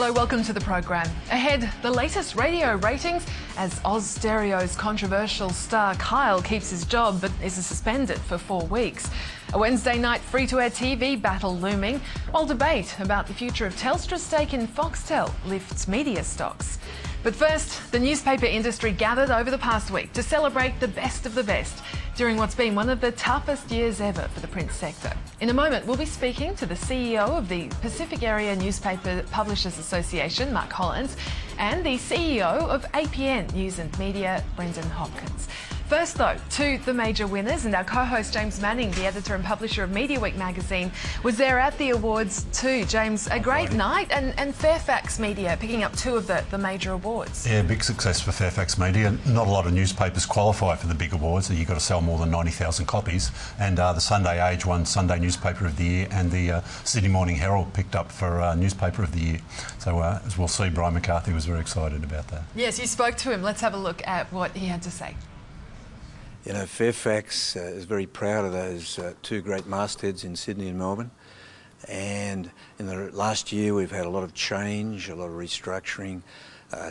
Hello, welcome to the program. Ahead, the latest radio ratings as Oz Stereo's controversial star Kyle keeps his job but is suspended for 4 weeks. A Wednesday night free-to-air TV battle looming, while debate about the future of Telstra's stake in Foxtel lifts media stocks. But first, the newspaper industry gathered over the past week to celebrate the best of the best during what's been one of the toughest years ever for the print sector. In a moment, we'll be speaking to the CEO of the Pacific Area Newspaper Publishers Association, Mark Hollins, and the CEO of APN News and Media, Brendan Hopkins. First, though, to the major winners, and our co-host James Manning, the editor and publisher of Media Week magazine, was there at the awards too. James, a great night, and Fairfax Media picking up 2 of the major awards. Yeah, big success for Fairfax Media. Not a lot of newspapers qualify for the big awards. You've got to sell more than 90,000 copies. And the Sunday Age won Sunday Newspaper of the Year, and the Sydney Morning Herald picked up for Newspaper of the Year. So as we'll see, Brian McCarthy was very excited about that. Yes, you spoke to him. Let's have a look at what he had to say. You know, Fairfax is very proud of those 2 great mastheads in Sydney and Melbourne. And in the last year, we've had a lot of change, a lot of restructuring,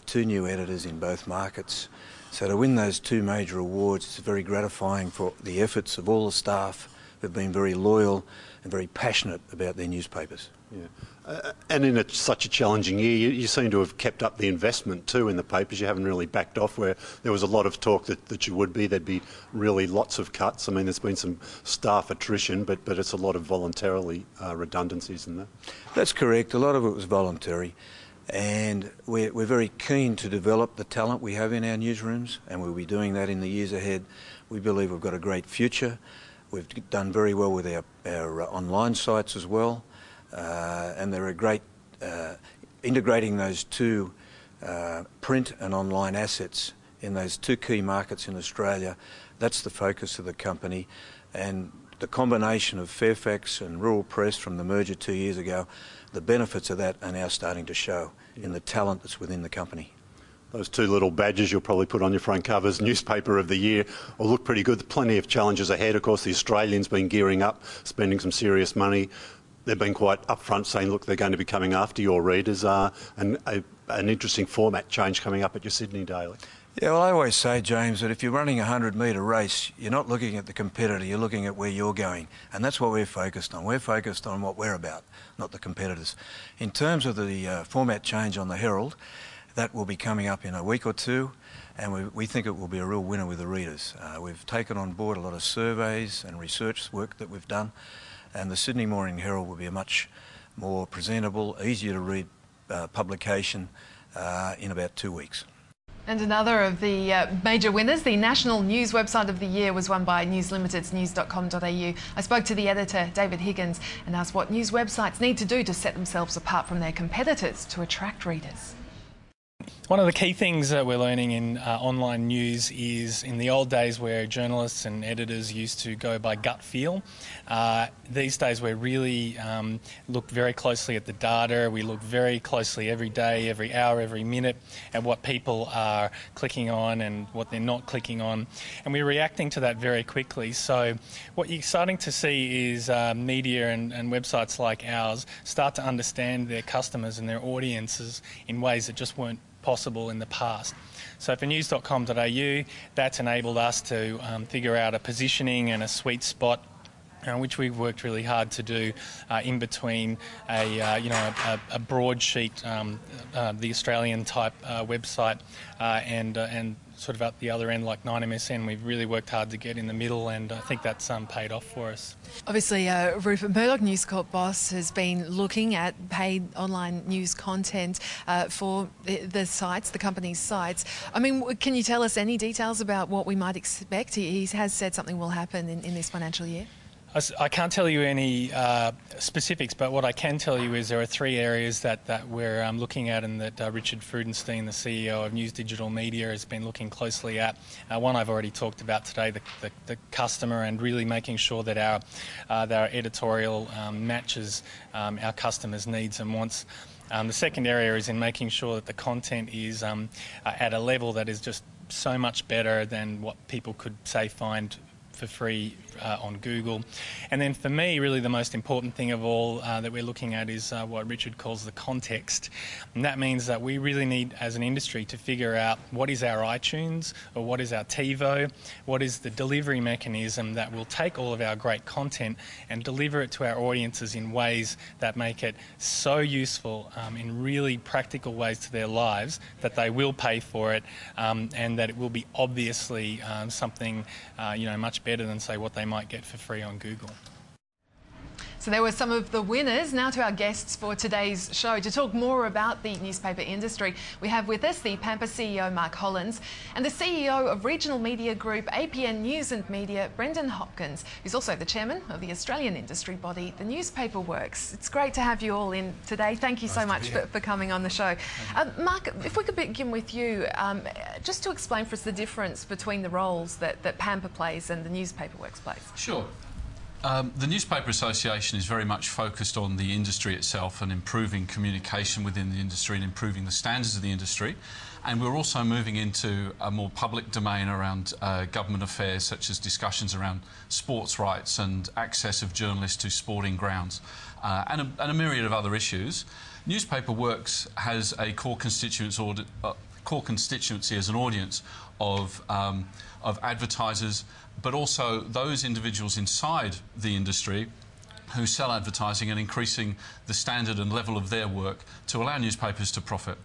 2 new editors in both markets. So to win those 2 major awards, it's very gratifying for the efforts of all the staff who've been very loyal and very passionate about their newspapers. Yeah. And in such a challenging year, you seem to have kept up the investment too in the papers. You haven't really backed off, where there was a lot of talk that you would be. There'd be really lots of cuts. I mean, there's been some staff attrition, but it's a lot of voluntarily redundancies in that. That's correct. A lot of it was voluntary. And we're very keen to develop the talent we have in our newsrooms, and we'll be doing that in the years ahead. We believe we've got a great future. We've done very well with our online sites as well. And they're a great integrating those 2 print and online assets in those 2 key markets in Australia. That's the focus of the company, and the combination of Fairfax and Rural Press from the merger 2 years ago, the benefits of that are now starting to show in the talent that's within the company. Those 2 little badges you'll probably put on your front covers, Newspaper of the Year, will look pretty good. Plenty of challenges ahead. Of course, the Australian's been gearing up, spending some serious money. They've been quite upfront, saying, look, they're going to be coming after your readers. And an interesting format change coming up at your Sydney Daily. Yeah, well, I always say, James, that if you're running a 100-metre race, you're not looking at the competitor, you're looking at where you're going. And that's what we're focused on. We're focused on what we're about, not the competitors. In terms of the format change on the Herald, that will be coming up in a week or 2, and we think it will be a real winner with the readers. We've taken on board a lot of surveys and research work that we've done, and the Sydney Morning Herald will be a much more presentable, easier to read publication in about 2 weeks. And another of the major winners, the National News Website of the Year, was won by News Limited's news.com.au. I spoke to the editor, David Higgins, and asked what news websites need to do to set themselves apart from their competitors to attract readers. One of the key things that we're learning in online news is, in the old days where journalists and editors used to go by gut feel, these days we really look very closely at the data. We look very closely every day, every hour, every minute at what people are clicking on and what they're not clicking on, and we're reacting to that very quickly. So what you're starting to see is media and websites like ours start to understand their customers and their audiences in ways that just weren't possible in the past. So for news.com.au, that's enabled us to figure out a positioning and a sweet spot, which we've worked really hard to do in between a broadsheet, the Australian type website, and sort of at the other end like 9MSN. We've really worked hard to get in the middle, and I think that's paid off for us. Obviously, Rupert Murdoch, News Corp boss, has been looking at paid online news content for the sites, the company's sites. I mean, can you tell us any details about what we might expect? He has said something will happen in this financial year. I can't tell you any specifics, but what I can tell you is there are 3 areas that we're looking at, and that Richard Freudenstein, the CEO of News Digital Media, has been looking closely at. One I've already talked about today, the customer, and really making sure that our editorial matches our customers' needs and wants. The second area is in making sure that the content is at a level that is just so much better than what people could, say, find for free on Google. And then for me, really the most important thing of all that we're looking at is what Richard calls the context. And that means that we really need, as an industry, to figure out what is our iTunes or what is our TiVo, what is the delivery mechanism that will take all of our great content and deliver it to our audiences in ways that make it so useful in really practical ways to their lives that they will pay for it, and that it will be obviously something much better than, say, what they might get for free on Google. So there were some of the winners. Now to our guests for today's show. To talk more about the newspaper industry, we have with us the Pampa CEO Mark Hollins and the CEO of regional media group APN News and Media, Brendan Hopkins, who's also the chairman of the Australian industry body, the Newspaper Works. It's great to have you all in today. Thank you so much for coming on the show. Mark, if we could begin with you, just to explain for us the difference between the roles that Pampa plays and the Newspaper Works plays. Sure. The Newspaper Association is very much focused on the industry itself and improving communication within the industry and improving the standards of the industry. And we're also moving into a more public domain around government affairs, such as discussions around sports rights and access of journalists to sporting grounds, and a myriad of other issues. Newspaper Works has a core constituency as an audience of advertisers, but also those individuals inside the industry who sell advertising and increasing the standard and level of their work to allow newspapers to profit.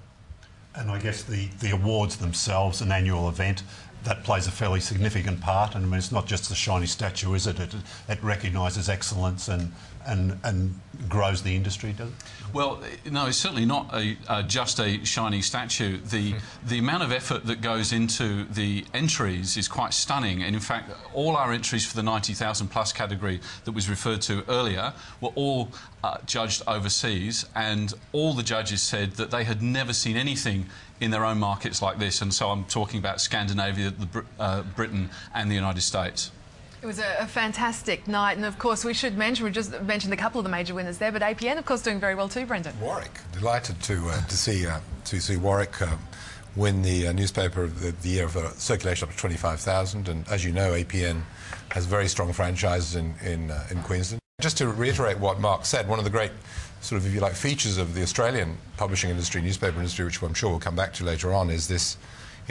And I guess the awards themselves, an annual event, that plays a fairly significant part. And I mean, it's not just the shiny statue, is it? It recognises excellence and grows the industry, does it? Well, no, it's certainly not just a shiny statue. The amount of effort that goes into the entries is quite stunning. And in fact, all our entries for the 90,000 plus category that was referred to earlier were all judged overseas, and all the judges said that they had never seen anything in their own markets like this. And so I'm talking about Scandinavia, Britain and the United States. It was a fantastic night, and of course we should mention, we just mentioned a couple of the major winners there, but APN of course doing very well too, Brendan. Warwick, delighted to see Warwick win the newspaper of the year for circulation up to 25,000, and as you know, APN has very strong franchises in Queensland. Just to reiterate what Mark said, one of the great sort of, if you like, features of the Australian publishing industry, newspaper industry, which I'm sure we'll come back to later on, is this,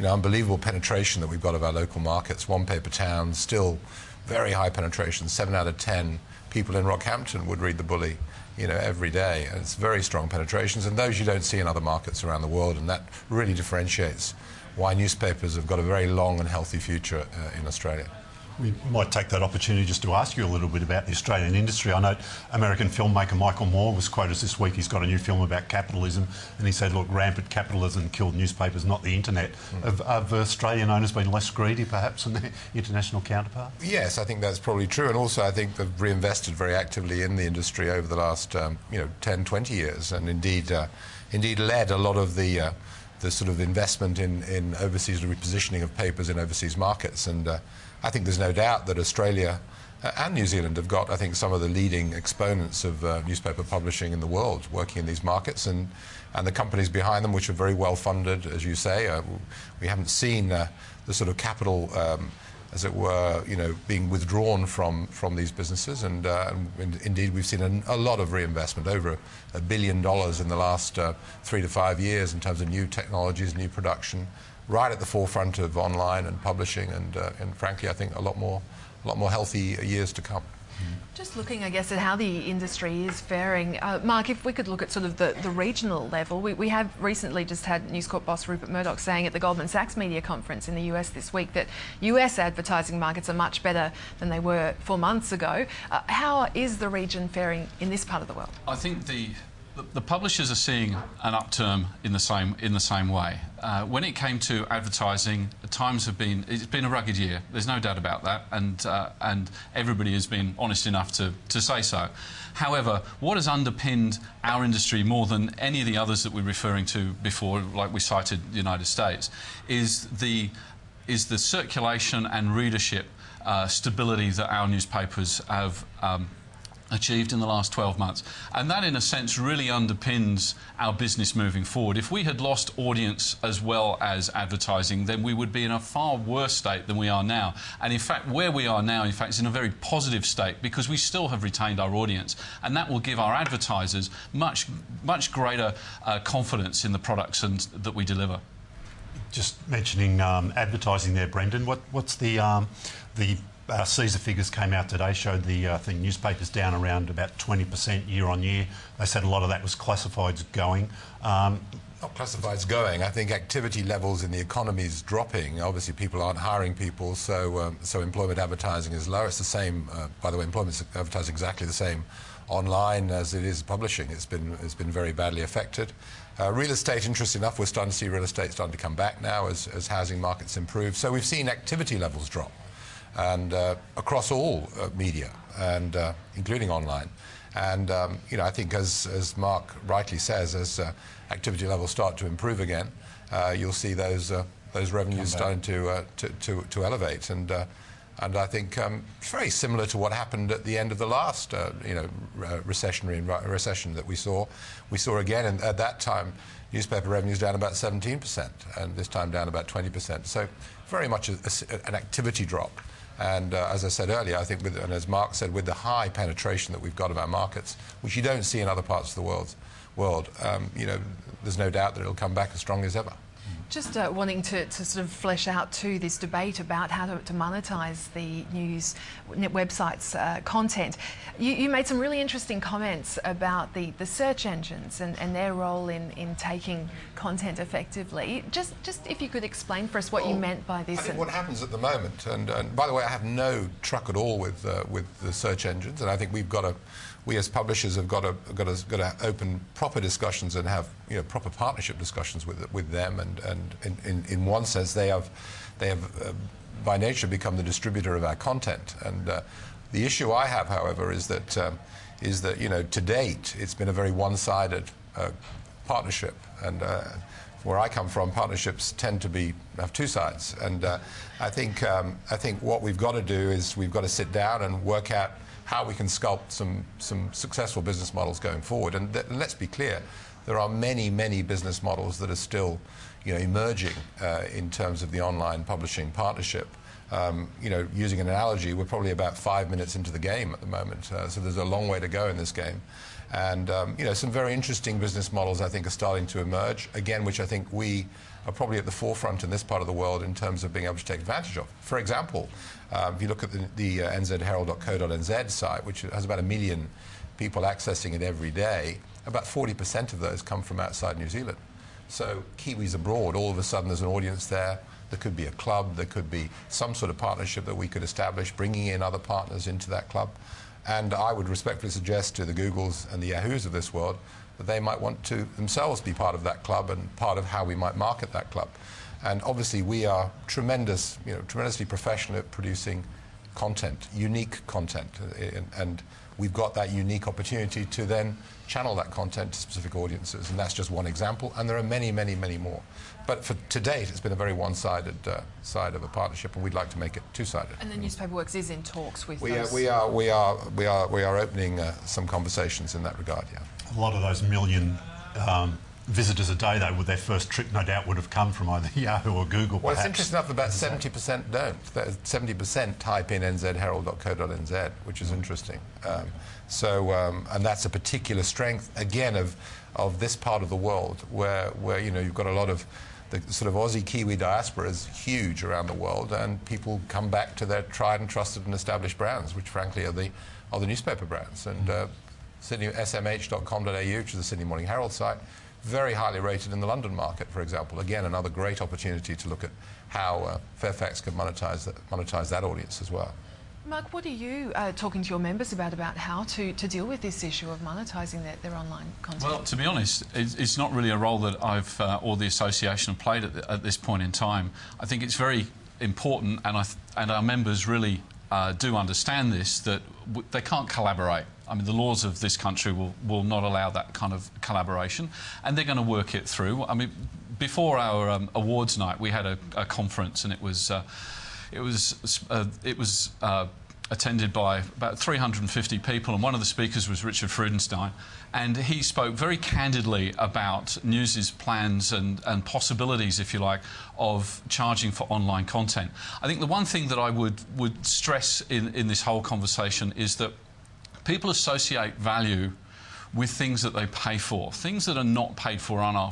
unbelievable penetration that we've got of our local markets. One paper towns, still very high penetration. 7 out of 10 people in Rockhampton would read the Bully, every day. And it's very strong penetrations, and those you don't see in other markets around the world, and that really differentiates why newspapers have got a very long and healthy future in Australia. We might take that opportunity just to ask you a little bit about the Australian industry. I know American filmmaker Michael Moore was quoted this week. He's got a new film about capitalism, and he said, look, rampant capitalism killed newspapers, not the internet. Have Australian owners been less greedy, perhaps, than their international counterparts? Yes, I think that's probably true. And also I think they've reinvested very actively in the industry over the last 10, 20 years, and indeed led a lot of the sort of investment in overseas repositioning of papers in overseas markets. And I think there's no doubt that Australia and New Zealand have got, I think, some of the leading exponents of newspaper publishing in the world working in these markets, and the companies behind them, which are very well funded, as you say. We haven't seen the sort of capital, as it were, being withdrawn from these businesses, and indeed we've seen a lot of reinvestment, over $1 billion in the last 3 to 5 years in terms of new technologies, new production, right at the forefront of online and publishing, and frankly, I think a lot more healthy years to come. Just looking, I guess, at how the industry is faring, Mark, if we could look at sort of the regional level, we have recently just had News Corp boss Rupert Murdoch saying at the Goldman Sachs media conference in the US this week that US advertising markets are much better than they were 4 months ago. How is the region faring in this part of the world? I think the publishers are seeing an upturn in the same way. When it came to advertising, it's been a rugged year. There's no doubt about that, and everybody has been honest enough to say so. However, what has underpinned our industry more than any of the others that we're referring to before, like we cited the United States, is the circulation and readership stability that our newspapers have achieved in the last 12 months. And that, in a sense, really underpins our business moving forward. If we had lost audience as well as advertising, then we would be in a far worse state than we are now. And in fact, where we are now, in fact, is in a very positive state, because we still have retained our audience, and that will give our advertisers much greater confidence in the products that we deliver. Just mentioning advertising there, Brendan, what's the CSER figures came out today, showed the newspapers down around about 20% year on year. They said a lot of that was classifieds going. Not classifieds going. I think activity levels in the economy is dropping. Obviously, people aren't hiring people, so employment advertising is low. It's the same. By the way, employment advertising is exactly the same online as it is publishing. It's been very badly affected. Real estate, interesting enough, we're starting to see real estate starting to come back now as housing markets improve. So we've seen activity levels drop, and across all media, and including online. And I think, as Mark rightly says, as activity levels start to improve again, you'll see those revenues starting to elevate. And I think it's very similar to what happened at the end of the last recession that we saw. We saw again, and at that time, newspaper revenues down about 17%, and this time down about 20%. So very much an activity drop. And as I said earlier, I think, and as Mark said, with the high penetration that we've got of our markets, which you don't see in other parts of the world, there's no doubt that it'll come back as strong as ever. Just wanting to sort of flesh out to this debate about how to monetise the news websites' content. You made some really interesting comments about the search engines and their role in taking content effectively. Just if you could explain for us what you meant by this. I think what happens at the moment, and by the way, I have no truck at all with the search engines, and I think we as publishers have got to open proper discussions and have proper partnership discussions with them, and in one sense they have by nature become the distributor of our content. And the issue I have, however, is that to date it's been a very one-sided partnership, and where I come from, partnerships tend to have two sides. And I think what we've got to do is we've got to sit down and work out how we can sculpt some successful business models going forward. And let's be clear, there are many business models that are still emerging in terms of the online publishing partnership. Using an analogy, we're probably about 5 minutes into the game at the moment, so there's a long way to go in this game. And some very interesting business models, I think, are starting to emerge, again, which I think we are probably at the forefront in this part of the world in terms of being able to take advantage of. For example, if you look at the nzherald.co.nz site, which has about 1 million people accessing it every day, about 40% of those come from outside New Zealand. So Kiwis abroad, all of a sudden there's an audience there. There could be a club, there could be some sort of partnership that we could establish, bringing in other partners into that club. And I would respectfully suggest to the Googles and the Yahoos of this world that they might want to themselves be part of that club and part of how we might market that club. And obviously we are tremendously professional at producing content, unique content, and we've got that unique opportunity to then channel that content to specific audiences, and that's just one example, and there are many more. But to date, it's been a very one-sided side of a partnership, and we'd like to make it two-sided. And the Newspaper Works is in talks with we are opening some conversations in that regard. Yeah. A lot of those million visitors a day, though, with their first trip, no doubt would have come from either Yahoo or Google. Well, it's interesting enough, about 70% don't. 70% type in nzherald.co.nz, which is interesting. And that's a particular strength, again, of this part of the world, where you've got a lot of the sort of Aussie-Kiwi diaspora is huge around the world, and people come back to their tried and trusted and established brands, which frankly are the newspaper brands. And smh.com.au, which is the Sydney Morning Herald site, very highly rated in the London market, for example. Again, another great opportunity to look at how Fairfax can monetize that audience as well. Mark, what are you talking to your members about how to deal with this issue of monetising their online content? Well, to be honest, it's not really a role that I've or the association have played at this point in time. I think it's very important, and our members really do understand this, that they can't collaborate. I mean, the laws of this country will not allow that kind of collaboration, and they're going to work it through. I mean, before our awards night, we had a conference, and it was attended by about 350 people, and one of the speakers was Richard Freudenstein, and he spoke very candidly about News's plans and possibilities, if you like, of charging for online content. I think the one thing that I would stress in this whole conversation is that people associate value with things that they pay for. Things that are not paid for are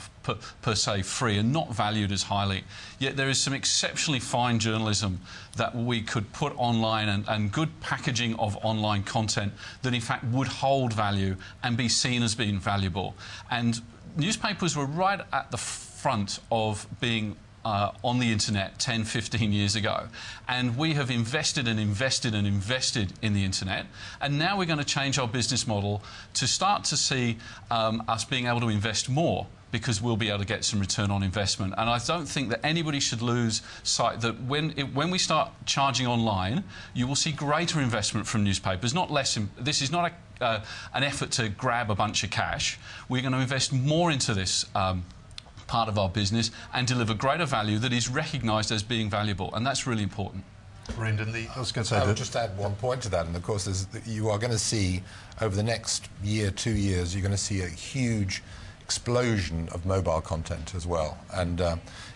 per se free and not valued as highly. Yet there is some exceptionally fine journalism that we could put online and good packaging of online content that in fact would hold value and be seen as being valuable. And newspapers were right at the front of being on the internet 10, 15 years ago. And we have invested and invested and invested in the internet. And now we're going to change our business model to start to see us being able to invest more, because we'll be able to get some return on investment. And I don't think that anybody should lose sight that when we start charging online, you will see greater investment from newspapers, not less. This is not an effort to grab a bunch of cash. We're going to invest more into this part of our business and deliver greater value that is recognised as being valuable, and that's really important. Brendan, I was going to say I would just add one point to that, and of course you are going to see over the next year, 2 years, you're going to see a huge explosion of mobile content as well. And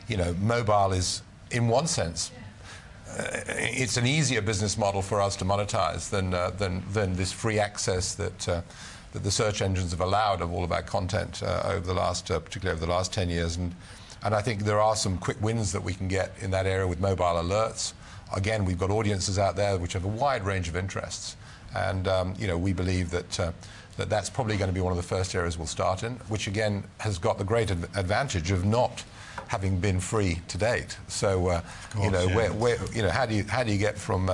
you know, mobile is, in one sense, it's an easier business model for us to monetize than this free access that the search engines have allowed of all of our content over the last, particularly over the last 10 years. And I think there are some quick wins that we can get in that area with mobile alerts. Again, we've got audiences out there which have a wide range of interests. And, you know, we believe that that's probably going to be one of the first areas we'll start in, which, again, has got the great advantage of not having been free to date. So, you know, you know, how do you get from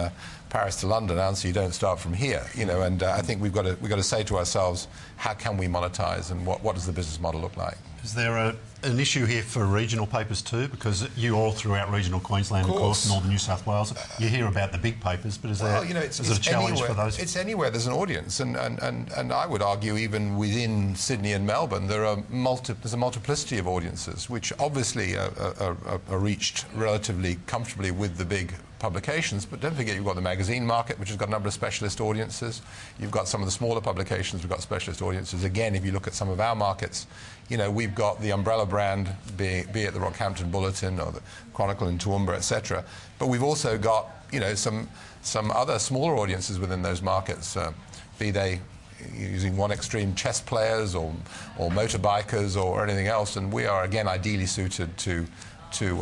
Paris to London? Answer: you don't start from here. You know, and I think we've got to say to ourselves, how can we monetize, and what does the business model look like? Is there an issue here for regional papers too? Because you all throughout regional Queensland, of course, northern New South Wales, you hear about the big papers, but is there you know, is it a challenge for those? It's anywhere there's an audience, and I would argue even within Sydney and Melbourne there's a multiplicity of audiences, which obviously are reached relatively comfortably with the big publications, but don't forget you've got the magazine market, which has got a number of specialist audiences. You've got some of the smaller publications, we've got specialist audiences. Again, if you look at some of our markets, you know, we've got the umbrella brand, be it the Rockhampton Bulletin or the Chronicle in Toowoomba, etc. But we've also got, you know, some other smaller audiences within those markets, be they using one extreme, chess players or motorbikers or anything else. And we are, again, ideally suited to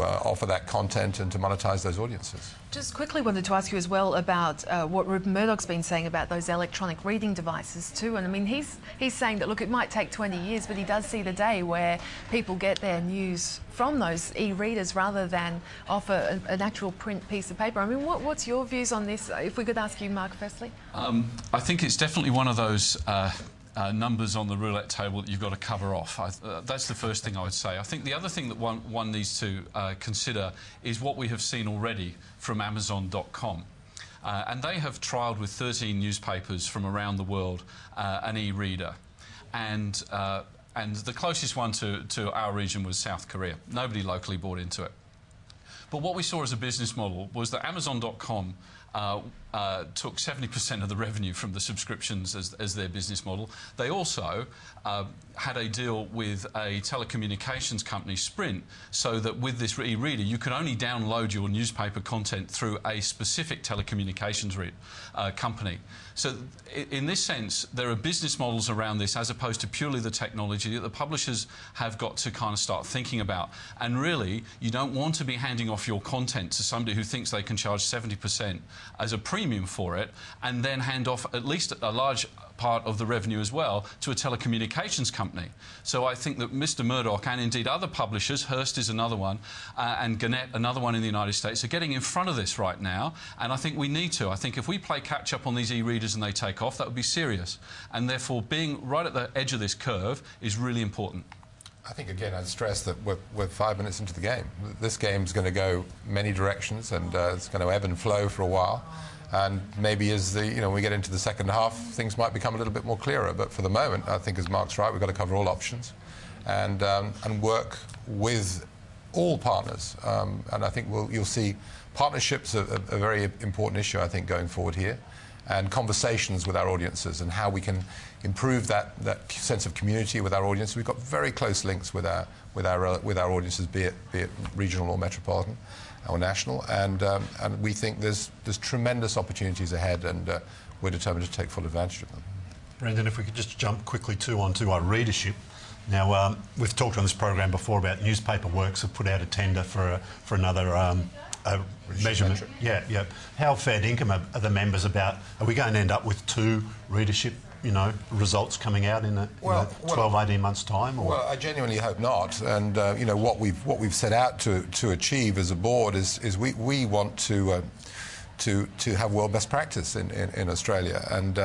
offer that content and to monetize those audiences. Just quickly wanted to ask you as well about what Rupert Murdoch's been saying about those electronic reading devices too. And I mean, he's saying that, look, it might take 20 years, but he does see the day where people get their news from those e-readers rather than off an actual print piece of paper. I mean, what's your views on this? If we could ask you, Mark, firstly. I think it's definitely one of those numbers on the roulette table that you've got to cover off. That's the first thing I would say. I think the other thing that one needs to consider is what we have seen already from Amazon.com. And they have trialled with 13 newspapers from around the world an e-reader. And the closest one to our region was South Korea. Nobody locally bought into it. But what we saw as a business model was that Amazon.com took 70% of the revenue from the subscriptions as their business model. They also had a deal with a telecommunications company, Sprint, so that with this e-reader you could only download your newspaper content through a specific telecommunications company. So in this sense, there are business models around this as opposed to purely the technology that the publishers have got to kind of start thinking about. And really, you don't want to be handing off your content to somebody who thinks they can charge 70% as a premium for it and then hand off at least a large part of the revenue as well to a telecommunications company. So I think that Mr. Murdoch and indeed other publishers, Hearst is another one, and Gannett, another one in the United States, are getting in front of this right now, and I think we need to. I think if we play catch up on these e-readers and they take off, that would be serious, and therefore being right at the edge of this curve is really important. I think, again, I'd stress that we're 5 minutes into the game. This game's going to go many directions, and it's going to ebb and flow for a while. And maybe as we get into the second half, things might become a little bit more clearer. But for the moment, I think, as Mark's right, we've got to cover all options and work with all partners. And I think you'll see partnerships are a very important issue, I think, going forward here, and conversations with our audiences and how we can improve that sense of community with our audience. We've got very close links with our audiences, be it regional or metropolitan or national, and we think there's tremendous opportunities ahead, and we're determined to take full advantage of them. Brendan, if we could just jump quickly onto our readership. Now, we've talked on this program before about Newspaper Works have put out a tender for another measurement. Yeah. How fair dinkum are the members about? Are we going to end up with 2 readership, results coming out in 12, 18 months' time? Or? Well, I genuinely hope not. And what we've set out to achieve as a board is we want to have world best practice in Australia. And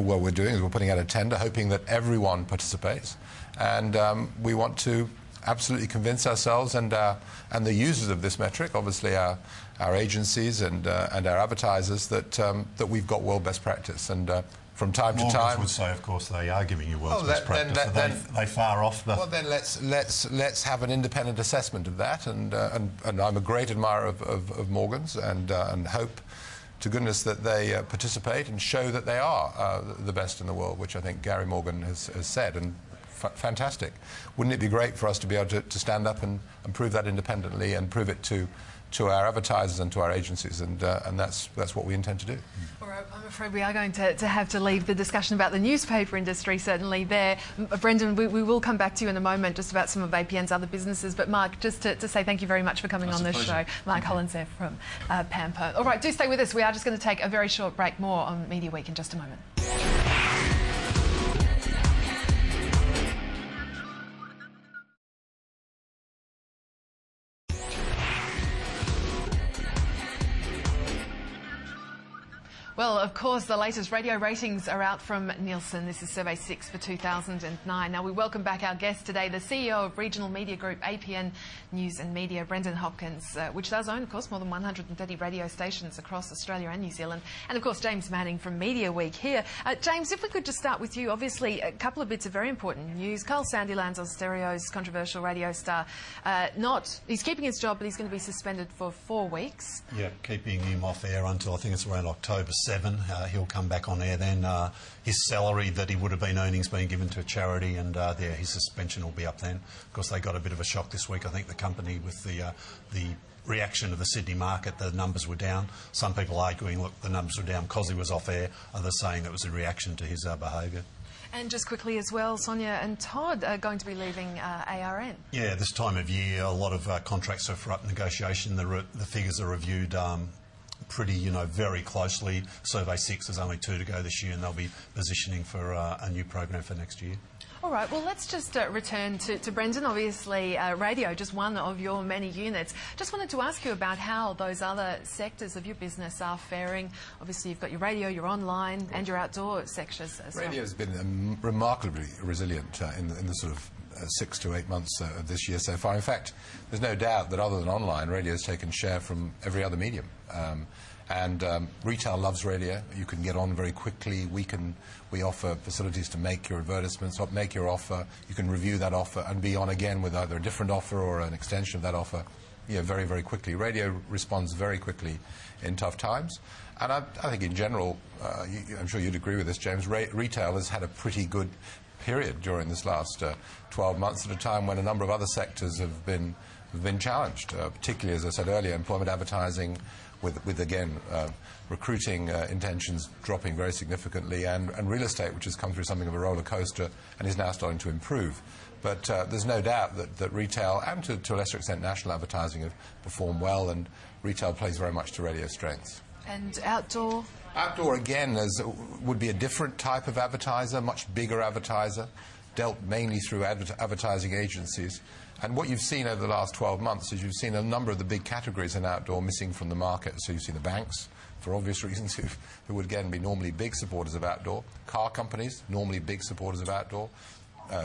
what we're doing is we're putting out a tender, hoping that everyone participates, and we want to absolutely convince ourselves and the users of this metric, obviously our agencies and our advertisers, that we've got world best practice. And from time to time, would say, of course, they are giving you world best practice. They far off. Well, then let's have an independent assessment of that. And I'm a great admirer of Morgan's, and hope to goodness that they participate and show that they are the best in the world, which I think Gary Morgan has said. And fantastic. Wouldn't it be great for us to be able to stand up and prove that independently and prove it to our advertisers and to our agencies, and that's what we intend to do. All right, I'm afraid we are going to have to leave the discussion about the newspaper industry certainly there. Brendan, we will come back to you in a moment just about some of APN's other businesses, but Mark, just to say thank you very much for coming on this show. Mark Hollins there from Pampo. All right, do stay with us. We are just going to take a very short break. More on Media Week in just a moment. Well, of course, the latest radio ratings are out from Nielsen. This is Survey 6 for 2009. Now, we welcome back our guest today, the CEO of Regional Media Group, APN News and Media, Brendan Hopkins, which does own, of course, more than 130 radio stations across Australia and New Zealand. And, of course, James Manning from Media Week here. James, if we could just start with you, obviously, a couple of bits of very important news. Carl Sandilands, Oz Stereo's controversial radio star, he's keeping his job, but he's going to be suspended for 4 weeks. Yeah, keeping him off air until I think it's around October 7. He'll come back on air then. His salary that he would have been earning is being given to a charity, and his suspension will be up then. Of course, they got a bit of a shock this week. I think the company, with the reaction of the Sydney market, the numbers were down. Some people arguing, look, the numbers were down because he was off air. Others saying it was a reaction to his behaviour. And just quickly as well, Sonia and Todd are going to be leaving ARN. Yeah, this time of year, a lot of contracts are for up negotiation. The figures are reviewed pretty, very closely. Survey 6, there's only 2 to go this year, and they'll be positioning for a new program for next year. All right, well, let's just return to Brendan. Obviously, radio, just one of your many units. Just wanted to ask you about how those other sectors of your business are faring. Obviously, you've got your radio, your online, and your outdoor sectors as well. Radio has been remarkably resilient in the sort of 6 to 8 months of this year so far. In fact, there's no doubt that other than online, radio has taken share from every other medium. Retail loves radio. You can get on very quickly. We offer facilities to make your advertisements, make your offer. You can review that offer and be on again with either a different offer or an extension of that offer, very, very quickly. Radio responds very quickly in tough times. And I think in general, I'm sure you'd agree with this, James, retail has had a pretty good period during this last 12 months, at a time when a number of other sectors have been challenged, particularly, as I said earlier, employment advertising, with again, recruiting intentions dropping very significantly, and real estate, which has come through something of a roller coaster and is now starting to improve. But there's no doubt that retail, and to a lesser extent national advertising, have performed well, and retail plays very much to radio's strengths. And outdoor? Outdoor, again, would be a different type of advertiser, much bigger advertiser, dealt mainly through advertising agencies. And what you've seen over the last 12 months is you've seen a number of the big categories in outdoor missing from the market. So you've seen the banks, for obvious reasons, who would again be normally big supporters of outdoor. Car companies, normally big supporters of outdoor.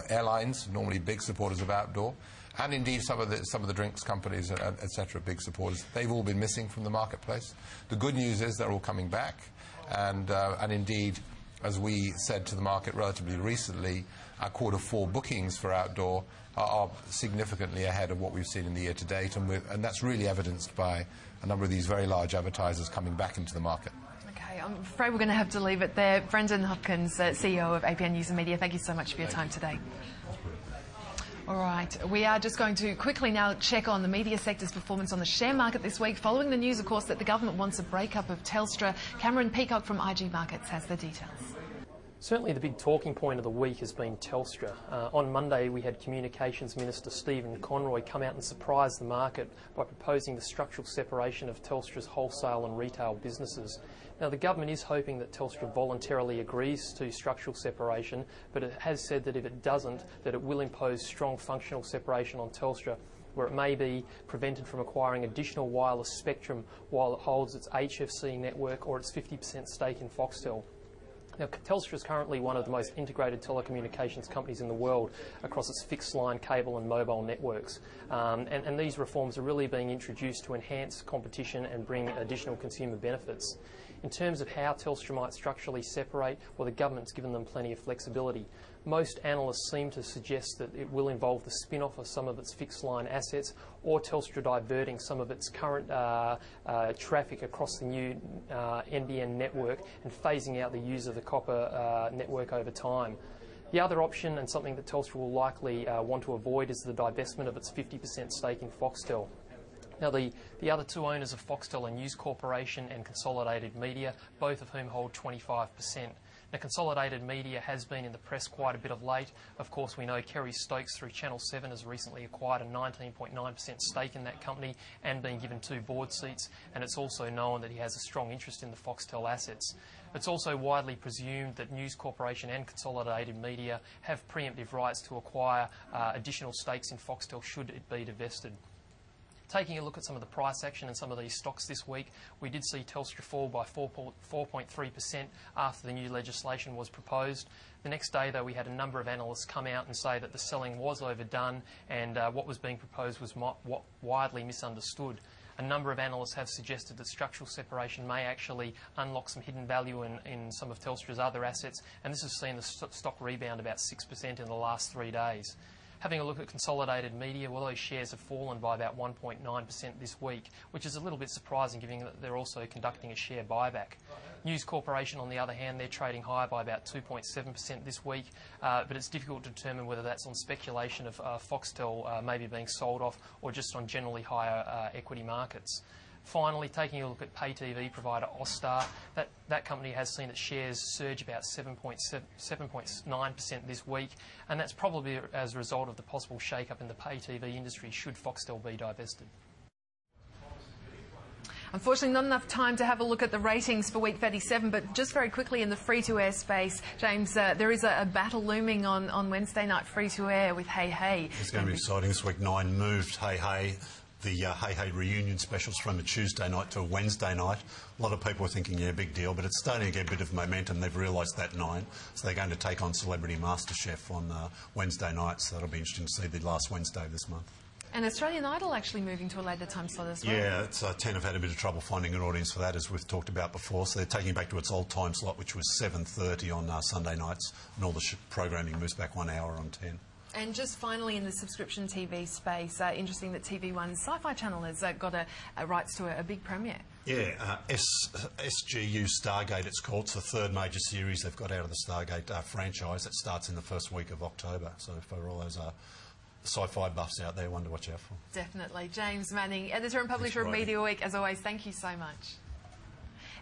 Airlines, normally big supporters of outdoor. And indeed some of the drinks companies, etc., big supporters. They've all been missing from the marketplace. The good news is they're all coming back. And indeed, as we said to the market relatively recently, our Q4 bookings for outdoor are significantly ahead of what we've seen in the year to date, and that's really evidenced by a number of these very large advertisers coming back into the market. Okay, I'm afraid we're going to have to leave it there. Brendan Hopkins, CEO of APN News and Media, thank you so much for your time today. All right, we are just going to quickly now check on the media sector's performance on the share market this week, following the news, of course, that the government wants a breakup of Telstra. Cameron Peacock from IG Markets has the details. Certainly the big talking point of the week has been Telstra. On Monday we had Communications Minister Stephen Conroy come out and surprise the market by proposing the structural separation of Telstra's wholesale and retail businesses. Now the government is hoping that Telstra voluntarily agrees to structural separation, but it has said that if it doesn't, that it will impose strong functional separation on Telstra, where it may be prevented from acquiring additional wireless spectrum while it holds its HFC network or its 50% stake in Foxtel. Now, Telstra is currently one of the most integrated telecommunications companies in the world across its fixed line, cable and mobile networks. And these reforms are really being introduced to enhance competition and bring additional consumer benefits. In terms of how Telstra might structurally separate, well, the government's given them plenty of flexibility. Most analysts seem to suggest that it will involve the spin-off of some of its fixed line assets, or Telstra diverting some of its current traffic across the new NBN network and phasing out the use of the copper network over time. The other option, and something that Telstra will likely want to avoid, is the divestment of its 50% stake in Foxtel. Now, the other two owners of Foxtel are News Corporation and Consolidated Media, both of whom hold 25%. Now, Consolidated Media has been in the press quite a bit of late. Of course, we know Kerry Stokes through Channel 7 has recently acquired a 19.9% stake in that company and been given 2 board seats, and it's also known that he has a strong interest in the Foxtel assets. It's also widely presumed that News Corporation and Consolidated Media have preemptive rights to acquire additional stakes in Foxtel should it be divested. Taking a look at some of the price action in some of these stocks this week, we did see Telstra fall by 4.3% after the new legislation was proposed. The next day, though, we had a number of analysts come out and say that the selling was overdone and what was being proposed was widely misunderstood. A number of analysts have suggested that structural separation may actually unlock some hidden value in some of Telstra's other assets, and this has seen the stock rebound about 6% in the last 3 days. Having a look at Consolidated Media, well, those shares have fallen by about 1.9% this week, which is a little bit surprising given that they're also conducting a share buyback. News Corporation, on the other hand, they're trading higher by about 2.7% this week, but it's difficult to determine whether that's on speculation of Foxtel maybe being sold off or just on generally higher equity markets. Finally, taking a look at pay TV provider Austar, that company has seen its shares surge about 7.9% this week, and that's probably as a result of the possible shake-up in the pay TV industry should Foxtel be divested. Unfortunately, not enough time to have a look at the ratings for week 37, but just very quickly in the free-to-air space, James, there is a battle looming on Wednesday night free-to-air with Hey Hey. It's going to be exciting this week. 9 moved Hey Hey. The Hey Hey reunion specials from a Tuesday night to a Wednesday night. A lot of people are thinking, yeah, big deal, but it's starting to get a bit of momentum. They've realised that 9, so they're going to take on Celebrity MasterChef on Wednesday night, so that'll be interesting to see the last Wednesday of this month. And Australian Idol actually moving to a later time slot as well. Yeah, it's 10 have had a bit of trouble finding an audience for that, as we've talked about before, so they're taking it back to its old time slot, which was 7:30 on Sunday nights, and all the programming moves back 1 hour on 10. And just finally in the subscription TV space, interesting that TV1's Sci-Fi Channel has got a rights to a big premiere. Yeah, SGU Stargate it's called. It's the 3rd major series they've got out of the Stargate franchise. It starts in the first week of October, so for all those sci-fi buffs out there, one to watch out for. Definitely. James Manning, editor and publisher of Media Week, as always, thank you so much.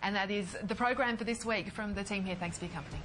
And that is the program for this week from the team here. Thanks for your company.